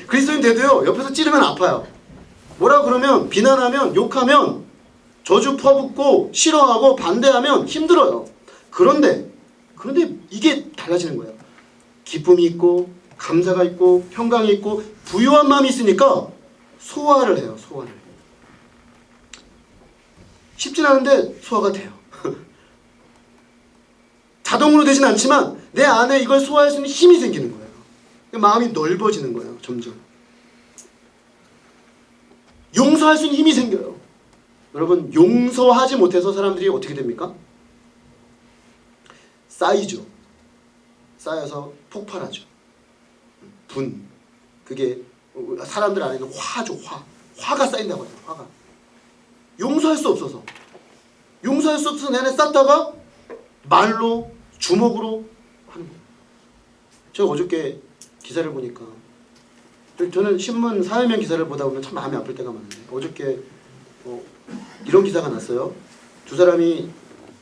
그리스도인 돼도요 옆에서 찌르면 아파요. 뭐라 그러면 비난하면 욕하면 저주 퍼붓고 싫어하고 반대하면 힘들어요. 그런데 이게 달라지는 거예요. 기쁨이 있고 감사가 있고 평강이 있고 부유한 마음이 있으니까 소화를 해요. 소화를. 쉽진 않은데 소화가 돼요. 자동으로 되진 않지만 내 안에 이걸 소화할 수 있는 힘이 생기는 거예요. 마음이 넓어지는 거예요. 점점. 용서할 수 있는 힘이 생겨요. 여러분 용서하지 못해서 사람들이 어떻게 됩니까? 쌓이죠. 쌓여서 폭발하죠. 분. 그게 사람들 안에 있는 화죠. 화가 쌓인다고 해요. 화가. 용서할 수 없어서 내 안에 쌓다가 말로 주먹으로 하는 거예요. 제가 어저께 기사를 보니까 저는 신문 사회면 기사를 보다 보면 참 마음이 아플 때가 많은데 어저께 이런 기사가 났어요. 두 사람이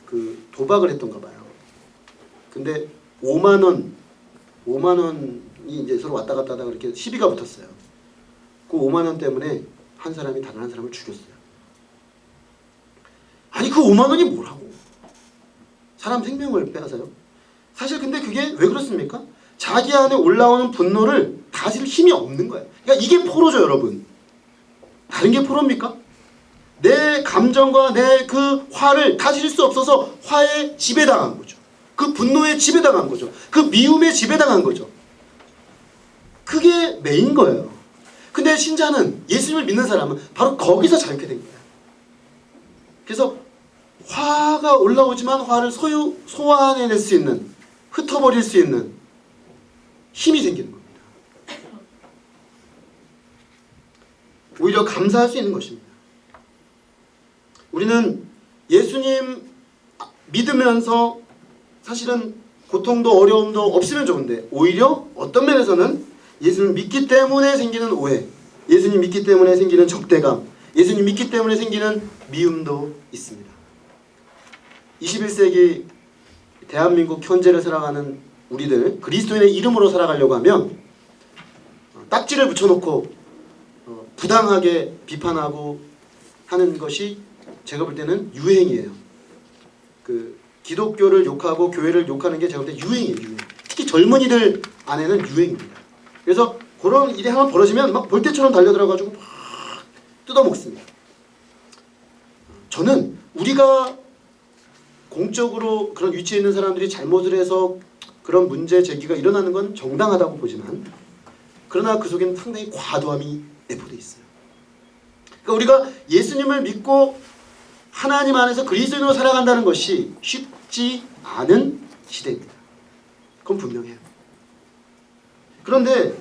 그 도박을 했던가 봐요. 근데 5만 원이 이제 서로 왔다 갔다 하다가 이렇게 시비가 붙었어요. 그 5만 원 때문에 한 사람이 다른 한 사람을 죽였어요. 아니 그 5만 원이 뭐라고? 사람 생명을 빼앗아요? 사실 근데 그게 왜 그렇습니까? 자기 안에 올라오는 분노를 다스릴 힘이 없는 거예요. 그러니까 이게 포로죠, 여러분. 다른 게 포로입니까? 내 감정과 내 그 화를 다스릴 수 없어서 화에 지배당한 거죠. 그 분노에 지배당한 거죠. 그 미움에 지배당한 거죠. 그게 메인 거예요. 근데 신자는 예수님을 믿는 사람은 바로 거기서 자유케 된 거예요. 그래서 화가 올라오지만 화를 소화해낼 수 있는, 흩어버릴 수 있는 힘이 생기는 겁니다. 오히려 감사할 수 있는 것입니다. 우리는 예수님 믿으면서 사실은 고통도 어려움도 없으면 좋은데 오히려 어떤 면에서는 예수님 믿기 때문에 생기는 오해, 예수님 믿기 때문에 생기는 적대감, 예수님 믿기 때문에 생기는 미움도 있습니다. 21세기 대한민국 현재를 살아가는 우리들, 그리스도인의 이름으로 살아가려고 하면 딱지를 붙여놓고 부당하게 비판하고 하는 것이 제가 볼 때는 유행이에요. 그 기독교를 욕하고 교회를 욕하는 게 제가 볼 때 유행이에요. 유행. 특히 젊은이들 안에는 유행입니다. 그래서 그런 일이 하나 벌어지면 막 볼때처럼 달려들어가지고 막 뜯어먹습니다. 저는 우리가 공적으로 그런 위치에 있는 사람들이 잘못을 해서 그런 문제 제기가 일어나는 건 정당하다고 보지만 그러나 그 속에는 상당히 과도함이 내포되어 있어요. 그러니까 우리가 예수님을 믿고 하나님 안에서 그리스도인으로 살아간다는 것이 쉽지 않은 시대입니다. 그건 분명해요. 그런데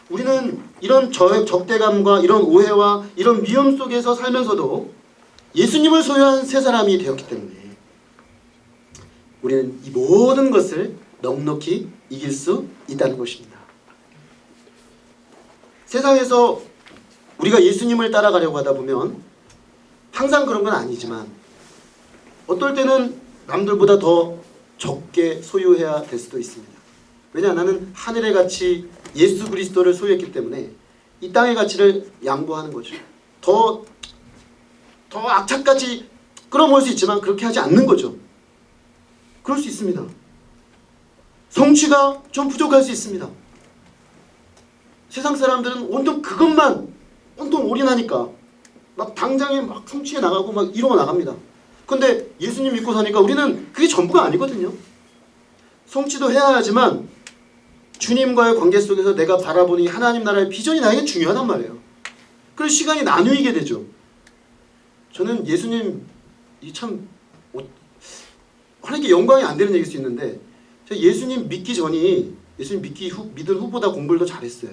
우리는 이런 적대감과 이런 오해와 이런 위험 속에서 살면서도 예수님을 소유한 새 사람이 되었기 때문에 우리는 이 모든 것을 넉넉히 이길 수 있다는 것입니다. 세상에서 우리가 예수님을 따라가려고 하다 보면 항상 그런 건 아니지만 어떨 때는 남들보다 더 적게 소유해야 될 수도 있습니다. 왜냐, 나는 하늘의 가치 예수 그리스도를 소유했기 때문에 이 땅의 가치를 양보하는 거죠. 더 악착같이 끌어모을 수 있지만 그렇게 하지 않는 거죠. 그럴 수 있습니다. 성취가 좀 부족할 수 있습니다. 세상 사람들은 온통 그것만 온통 올인하니까 막 당장에 막 성취해 나가고 막 이러고 나갑니다. 근데 예수님 믿고 사니까 우리는 그게 전부가 아니거든요. 성취도 해야 하지만 주님과의 관계 속에서 내가 바라보는 하나님 나라의 비전이 나에게 중요하단 말이에요. 그래서 시간이 나누이게 되죠. 저는 예수님 참 하나님께 영광이 안 되는 얘기일 수 있는데 제가 예수님 믿기 전이 예수님 믿은 후보다 공부를 더 잘했어요.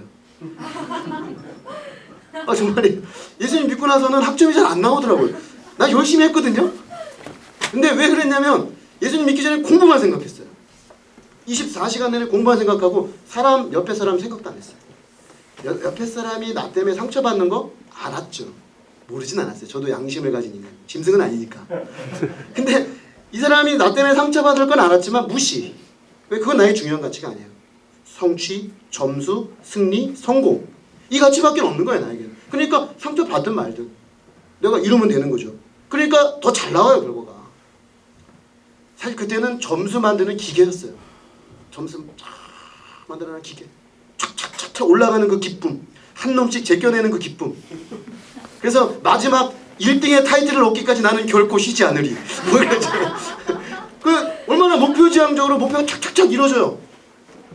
정말이에요. 예수님 믿고 나서는 학점이 잘 안 나오더라고요. 나 열심히 했거든요. 근데 왜 그랬냐면 예수님 믿기 전에 공부만 생각했어요. 24시간 내내 공부만 생각하고 옆에 사람 생각도 안 했어요. 옆에 사람이 나 때문에 상처받는 거 알았죠. 모르진 않았어요. 저도 양심을 가진 인간. 짐승은 아니니까. 근데 이 사람이 나 때문에 상처받을 건 알았지만 무시. 왜? 그건 나의 중요한 가치가 아니에요. 성취, 점수, 승리, 성공. 이 가치밖에 없는 거야 나에게는. 그러니까 상처 받든 말든 내가 이러면 되는 거죠. 그러니까 더 잘 나와요 결과가. 사실 그때는 점수 만드는 기계였어요. 점수 쫙 만들어내는 기계. 촥촥촥 올라가는 그 기쁨. 한 놈씩 제껴내는 그 기쁨. 그래서 마지막 1등의 타이틀을 얻기까지 나는 결코 쉬지 않으리. 뭐 그러죠. 그 얼마나 목표지향적으로 목표가 착착착 이루어져요.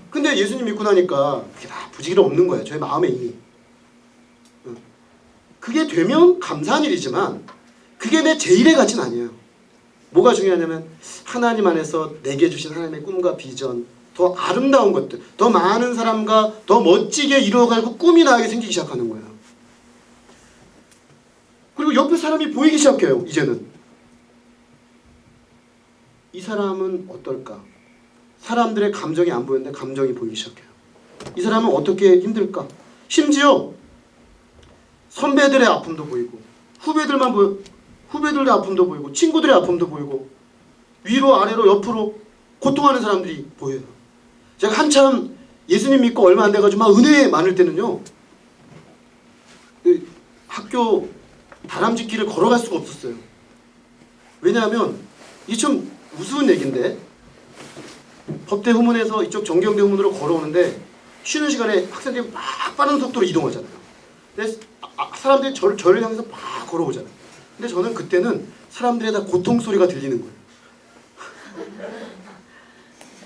근데 예수님 믿고 나니까 그게 다 부지기가 없는 거예요. 저의 마음에 이미. 그게 되면 감사한 일이지만 그게 내 제일의 가치는 아니에요. 뭐가 중요하냐면 하나님 안에서 내게 주신 하나님의 꿈과 비전, 더 아름다운 것들, 더 많은 사람과 더 멋지게 이루어가고 꿈이 나에게 생기기 시작하는 거예요. 그리고 옆에 사람이 보이기 시작해요. 이제는 이 사람은 어떨까? 사람들의 감정이 안 보이는데 감정이 보이기 시작해요. 이 사람은 어떻게 힘들까? 심지어 선배들의 아픔도 보이고 후배들의 아픔도 보이고 친구들의 아픔도 보이고 위로 아래로 옆으로 고통하는 사람들이 보여요. 제가 한참 예수님 믿고 얼마 안 돼가지고 막 은혜 많을 때는요, 학교 다람쥐길을 걸어갈 수가 없었어요. 왜냐하면 이게 좀 우스운 얘기인데 법대 후문에서 이쪽 정경대 후문으로 걸어오는데 쉬는 시간에 학생들이 막 빠른 속도로 이동하잖아요. 근데 사람들이 저를 향해서 막 걸어오잖아요. 근데 저는 그때는 사람들의 다 고통 소리가 들리는 거예요.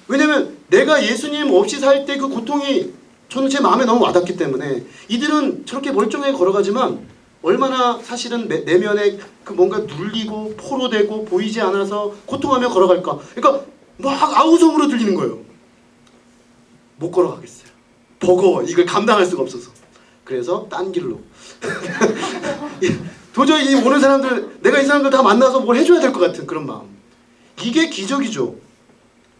왜냐면 내가 예수님 없이 살 때 그 고통이 저는 제 마음에 너무 와닿기 때문에 이들은 저렇게 멀쩡하게 걸어가지만 얼마나 사실은 내면에 그 뭔가 눌리고 포로되고 보이지 않아서 고통하며 걸어갈까. 그러니까 막 아우성으로 들리는 거예요. 못 걸어가겠어요. 버거워. 이걸 감당할 수가 없어서. 그래서 딴 길로. 도저히 오는 사람들, 내가 이 사람들 다 만나서 뭘 해줘야 될 것 같은 그런 마음. 이게 기적이죠.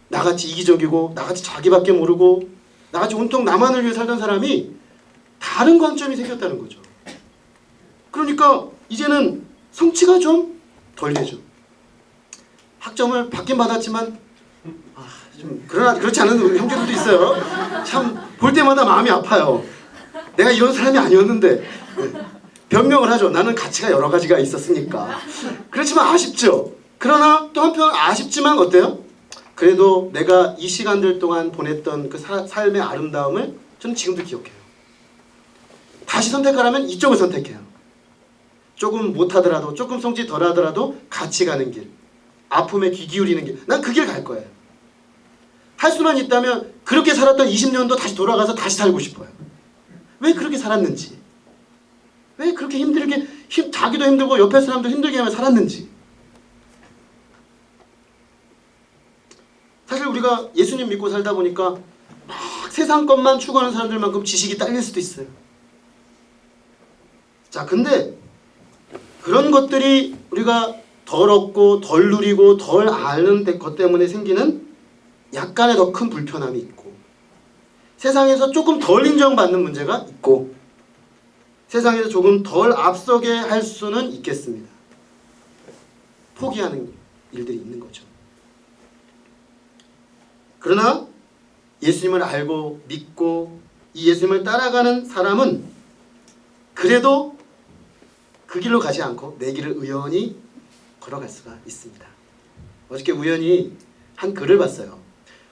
나같이 이기적이고 나같이 자기밖에 모르고 나같이 온통 나만을 위해 살던 사람이 다른 관점이 생겼다는 거죠. 그러니까 이제는 성취가 좀 덜 되죠. 학점을 받긴 받았지만 좀 그러나 그렇지 않은 형제들도 있어요. 참 볼 때마다 마음이 아파요. 내가 이런 사람이 아니었는데. 변명을 하죠. 나는 가치가 여러 가지가 있었으니까. 그렇지만 아쉽죠. 그러나 또 한편 아쉽지만 어때요? 그래도 내가 이 시간들 동안 보냈던 그 삶의 아름다움을 저는 지금도 기억해요. 다시 선택하라면 이쪽을 선택해요. 조금 못하더라도 조금 성취 덜하더라도 같이 가는 길, 아픔에 귀 기울이는 길, 난 그 길 갈 거예요. 할 수만 있다면 그렇게 살았던 20년도 다시 돌아가서 다시 살고 싶어요. 왜 그렇게 살았는지, 왜 그렇게 힘들게 자기도 힘들고 옆에 사람도 힘들게 하며 살았는지. 사실 우리가 예수님 믿고 살다 보니까 막 세상 것만 추구하는 사람들만큼 지식이 딸릴 수도 있어요. 자, 근데 그런 것들이 우리가 덜 얻고 덜 누리고 덜 아는 것 때문에 생기는 약간의 더 큰 불편함이 있고, 세상에서 조금 덜 인정받는 문제가 있고, 세상에서 조금 덜 앞서게 할 수는 있겠습니다. 포기하는 일들이 있는 거죠. 그러나 예수님을 알고 믿고 이 예수님을 따라가는 사람은 그래도 그 길로 가지 않고 내 길을 우연히 걸어갈 수가 있습니다. 어저께 우연히 한 글을 봤어요.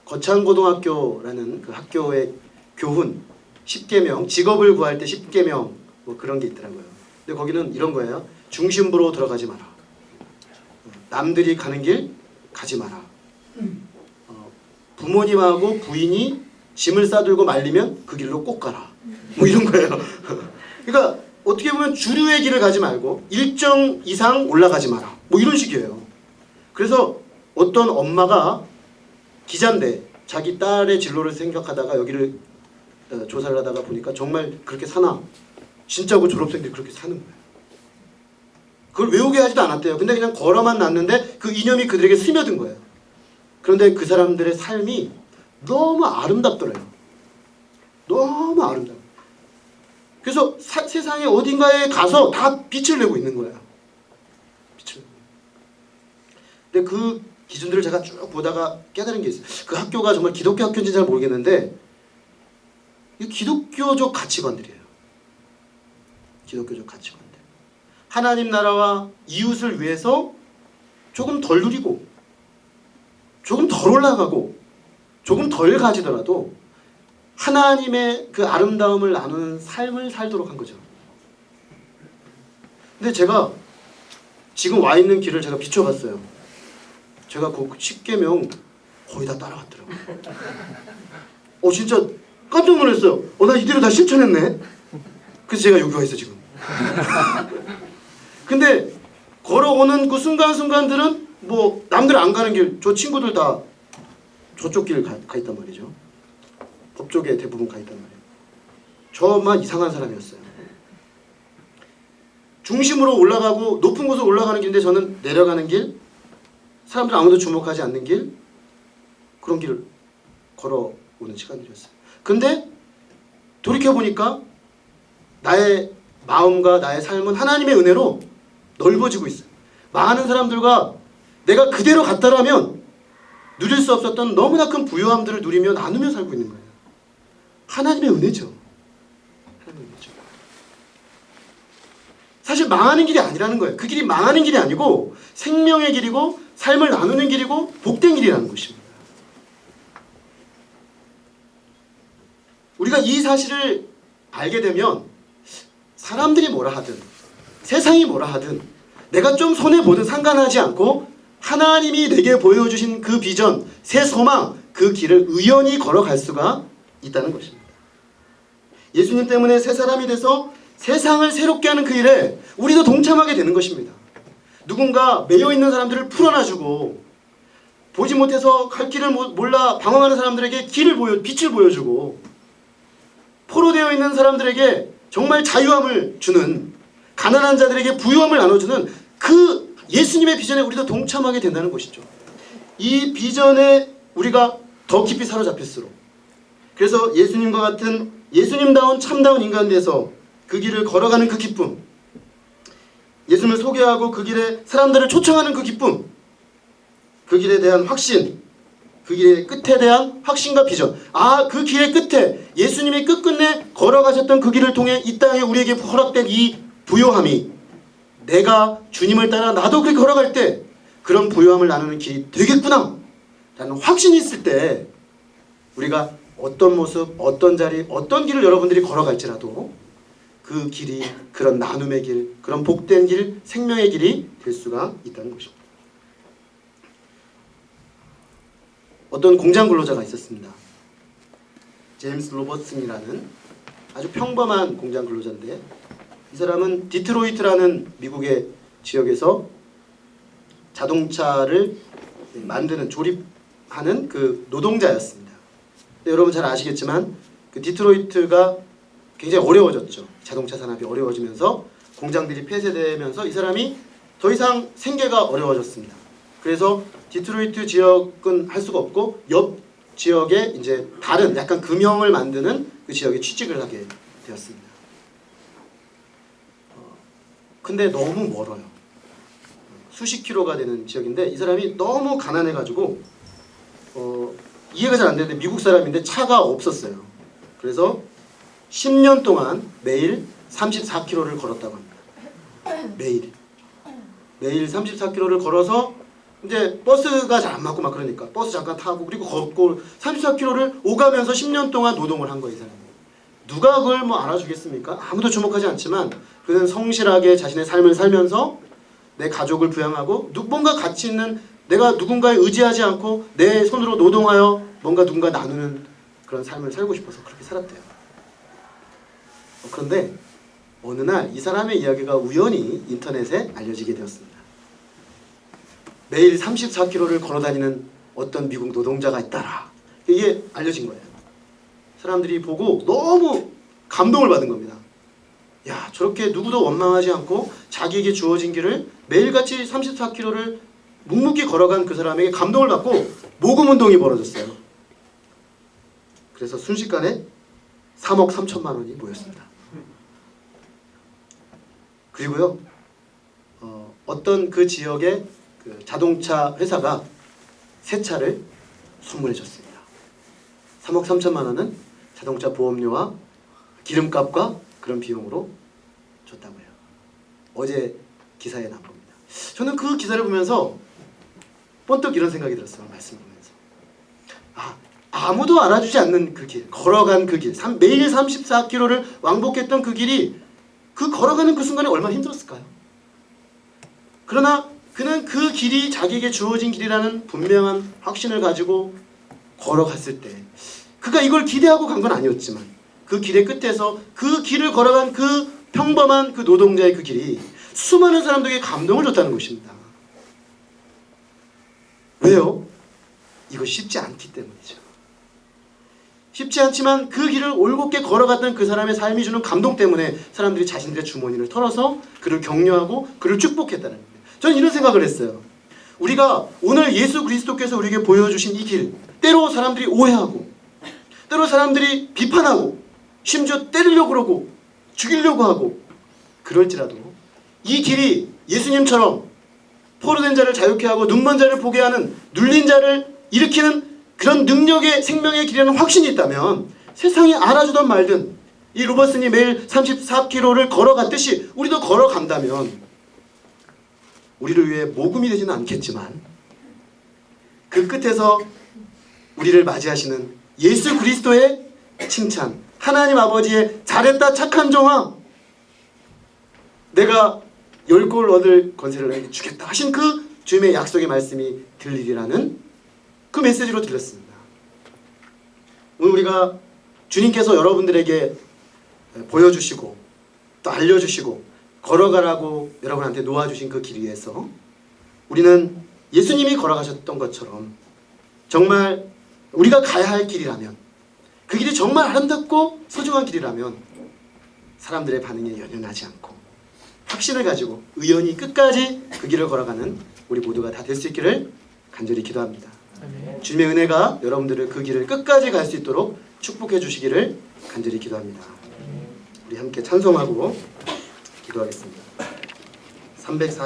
거창고등학교라는 그 학교의 교훈 10계명, 직업을 구할 때 10계명 뭐 그런 게 있더라고요. 근데 거기는 이런 거예요. 중심부로 들어가지 마라. 남들이 가는 길 가지 마라. 부모님하고 부인이 짐을 싸들고 말리면 그 길로 꼭 가라. 뭐 이런 거예요. 그러니까 어떻게 보면 주류의 길을 가지 말고 일정 이상 올라가지 마라. 뭐 이런 식이에요. 그래서 어떤 엄마가 기자인데 자기 딸의 진로를 생각하다가 여기를 조사를 하다가 보니까 정말 그렇게 사나? 진짜고 졸업생들이 그렇게 사는 거예요. 그걸 외우게 하지도 않았대요. 근데 그냥 걸어만 놨는데 그 이념이 그들에게 스며든 거예요. 그런데 그 사람들의 삶이 너무 아름답더래요. 너무 아름다워. 그래서 세상의 어딘가에 가서 다 빛을 내고 있는 거예요. 빛을. 근데 그 기준들을 제가 쭉 보다가 깨달은 게 있어요. 그 학교가 정말 기독교 학교인지 잘 모르겠는데 이 기독교적 가치관들이에요. 기독교적 가치관들. 하나님 나라와 이웃을 위해서 조금 덜 누리고 조금 덜 올라가고 조금 덜 가지더라도 하나님의 그 아름다움을 나누는 삶을 살도록 한 거죠. 근데 제가 지금 와 있는 길을 제가 비춰봤어요. 제가 그 10계명 거의 다 따라갔더라고요. 진짜 깜짝 놀랐어요. 나 이대로 다 실천했네. 그래서 제가 여기 와 있어 지금. 근데 걸어오는 그 순간순간들은 뭐 남들 안 가는 길, 저 친구들 다 저쪽 길 가 있단 말이죠. 법쪽에 대부분 가 있단 말이에요. 저만 이상한 사람이었어요. 중심으로 올라가고 높은 곳으로 올라가는 길인데 저는 내려가는 길, 사람들 아무도 주목하지 않는 길, 그런 길을 걸어오는 시간들이었어요. 근데 돌이켜보니까 나의 마음과 나의 삶은 하나님의 은혜로 넓어지고 있어요. 많은 사람들과 내가 그대로 갔다라면 누릴 수 없었던 너무나 큰 부유함들을 누리며 나누며 살고 있는 거예요. 하나님의 은혜죠. 하나님의 은혜죠. 사실 망하는 길이 아니라는 거예요. 그 길이 망하는 길이 아니고 생명의 길이고 삶을 나누는 길이고 복된 길이라는 것입니다. 우리가 이 사실을 알게 되면 사람들이 뭐라 하든 세상이 뭐라 하든 내가 좀 손해보든 상관하지 않고 하나님이 내게 보여주신 그 비전, 새 소망, 그 길을 의연히 걸어갈 수가 있다는 것입니다. 예수님 때문에 새 사람이 돼서 세상을 새롭게 하는 그 일에 우리도 동참하게 되는 것입니다. 누군가 매여있는 사람들을 풀어놔주고 보지 못해서 갈 길을 몰라 방황하는 사람들에게 빛을 보여주고 포로되어 있는 사람들에게 정말 자유함을 주는, 가난한 자들에게 부유함을 나눠주는 그 예수님의 비전에 우리도 동참하게 된다는 것이죠. 이 비전에 우리가 더 깊이 사로잡힐수록, 그래서 예수님과 같은 예수님다운 참다운 인간 돼서 그 길을 걸어가는 그 기쁨, 예수님을 소개하고 그 길에 사람들을 초청하는 그 기쁨, 그 길에 대한 확신, 그 길의 끝에 대한 확신과 비전, 그 길의 끝에 예수님이 끝끝내 걸어가셨던 그 길을 통해 이 땅에 우리에게 허락된 이 부요함이, 내가 주님을 따라 나도 그렇게 걸어갈 때 그런 부요함을 나누는 길이 되겠구나 라는 확신이 있을 때 우리가 어떤 모습, 어떤 자리, 어떤 길을 여러분들이 걸어갈지라도 그 길이 그런 나눔의 길, 그런 복된 길, 생명의 길이 될 수가 있다는 것입니다. 어떤 공장 근로자가 있었습니다. 제임스 로버슨이라는 아주 평범한 공장 근로자인데, 이 사람은 디트로이트라는 미국의 지역에서 자동차를 만드는, 조립하는 그 노동자였습니다. 여러분 잘 아시겠지만 그 디트로이트가 굉장히 어려워졌죠. 자동차 산업이 어려워지면서 공장들이 폐쇄되면서 이 사람이 더 이상 생계가 어려워졌습니다. 그래서 디트로이트 지역은 할 수가 없고 옆 지역에 이제 다른 약간 금형을 만드는 그 지역에 취직을 하게 되었습니다. 근데 너무 멀어요. 수십 킬로가 되는 지역인데 이 사람이 너무 가난해가지고 이해가 잘 안 되는데 미국 사람인데 차가 없었어요. 그래서 10년 동안 매일 34km를 걸었다고 합니다. 매일 34km를 걸어서 이제 버스가 잘 안 맞고 막 그러니까 버스 잠깐 타고 그리고 걷고 34km를 오가면서 10년 동안 노동을 한 거예요. 이 사람이. 누가 그걸 뭐 알아주겠습니까? 아무도 주목하지 않지만 그는 성실하게 자신의 삶을 살면서 내 가족을 부양하고 뭔가 가치 있는, 내가 누군가에 의지하지 않고 내 손으로 노동하여 뭔가 누군가 나누는 그런 삶을 살고 싶어서 그렇게 살았대요. 그런데 어느 날 이 사람의 이야기가 우연히 인터넷에 알려지게 되었습니다. 매일 34km를 걸어다니는 어떤 미국 노동자가 있다라. 이게 알려진 거예요. 사람들이 보고 너무 감동을 받은 겁니다. 야, 저렇게 누구도 원망하지 않고 자기에게 주어진 길을 매일같이 34km를 묵묵히 걸어간 그 사람에게 감동을 받고 모금운동이 벌어졌어요. 그래서 순식간에 3억 3천만 원이 모였습니다. 그리고요, 어떤 그 지역의 그 자동차 회사가 새 차를 선물해 줬습니다. 3억 3천만 원은 자동차 보험료와 기름값과 그런 비용으로 줬다고 해요. 어제 기사에 나온 겁니다. 저는 그 기사를 보면서 번뜩 이런 생각이 들었어요. 말씀을 보면서. 아무도 알아주지 않는 그 길, 걸어간 그 길, 매일 34km를 왕복했던 그 길이 그 걸어가는 그 순간에 얼마나 힘들었을까요? 그러나 그는 그 길이 자기에게 주어진 길이라는 분명한 확신을 가지고 걸어갔을 때 그가 이걸 기대하고 간 건 아니었지만 그 길의 끝에서 그 길을 걸어간 그 평범한 그 노동자의 그 길이 수많은 사람들에게 감동을 줬다는 것입니다. 왜요? 이거 쉽지 않기 때문이죠. 쉽지 않지만 그 길을 올곧게 걸어갔던 그 사람의 삶이 주는 감동 때문에 사람들이 자신들의 주머니를 털어서 그를 격려하고 그를 축복했다는 겁니다. 저는 이런 생각을 했어요. 우리가 오늘 예수 그리스도께서 우리에게 보여주신 이 길, 때로 사람들이 오해하고 때로 사람들이 비판하고 심지어 때리려고 그러고 죽이려고 하고 그럴지라도 이 길이 예수님처럼 포로된 자를 자유케 하고 눈먼 자를 보게 하는 눌린 자를 일으키는 그런 능력의 생명의 길이라는 확신이 있다면 세상이 알아주던 말든 이 로버슨이 매일 34km를 걸어갔듯이 우리도 걸어간다면 우리를 위해 모금이 되지는 않겠지만 그 끝에서 우리를 맞이하시는 예수 그리스도의 칭찬, 하나님 아버지의 잘했다 착한 종아, 내가 10골 얻을 권세를 너에게 주겠다 하신 그 주님의 약속의 말씀이 들리리라는 그 메시지로 들렸습니다. 오늘 우리가 주님께서 여러분들에게 보여주시고 또 알려주시고 걸어가라고 여러분한테 놓아주신 그 길 위에서 우리는 예수님이 걸어가셨던 것처럼 정말 우리가 가야 할 길이라면 그 길이 정말 아름답고 소중한 길이라면 사람들의 반응에 연연하지 않고 확신을 가지고 의연히 끝까지 그 길을 걸어가는 우리 모두가 다 될 수 있기를 간절히 기도합니다. 주님의 은혜가 여러분들을 그 길을 끝까지 갈 수 있도록 축복해 주시기를 간절히 기도합니다. 우리 함께 찬송하고 기도하겠습니다. 340